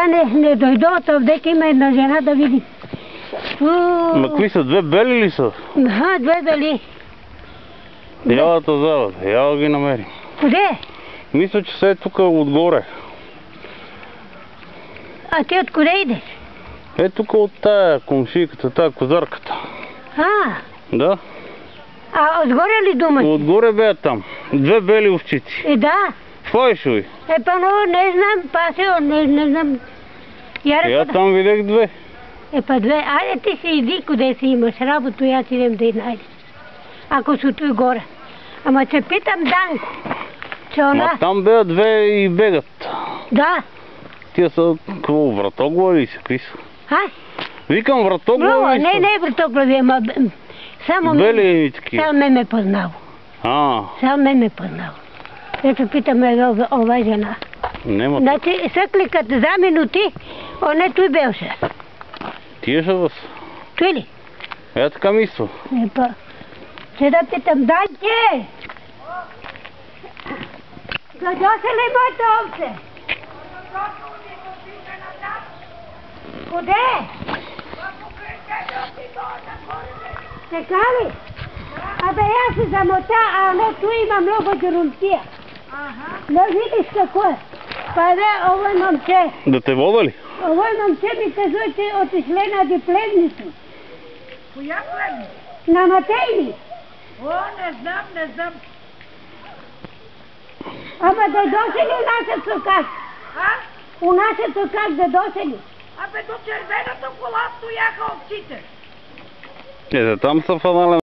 Не дойдат, овдека има една жена да види. Ма какви са? Две бели ли са? Аха, две бели. Ялата зават, я ги намерим. Къде? Мисля, че се е тук отгоре. А ти откъде идеш? Е тук от тая комшийката, тая козарката. Да. А отгоре ли думаш? Отгоре бе там. Две бели овчици. Да. Какво е шуй? Пано, не знам, пасео, не знам. Я там видях две. Па две. Айде ти си иди, къде си имаш работа, аз идем да я найдеш. Ако си той горе. Ама че питам Данко, че она... Ма там бе две и бегат. Да. Тия са какво, вратоглави ли са? Какви са? Викам вратоглави ли са? Не вратоглави, ама... Само бели такива. Само ме познал. Само ме познал. Ето питаме ова жена. Нема. Значи, съкликът за минути, не той беше. Тия са да са. Той ли? Я така мисля. Ще да питам, Данче! Дойдося ли моята овце? Къде? Така ли? Абе, аз се замота, а не tu има много дерунтия. Не видиш какво е. Паде, овой момче. Да те вода ли? Овой момче ми казва, че отишле на диплевници. Коя плевница? На Матейни. Не знам. Ама дойдося ли у нашето как? У нашето как дойдося ли? Абе, до червената кола стояха овците. Там са фанали.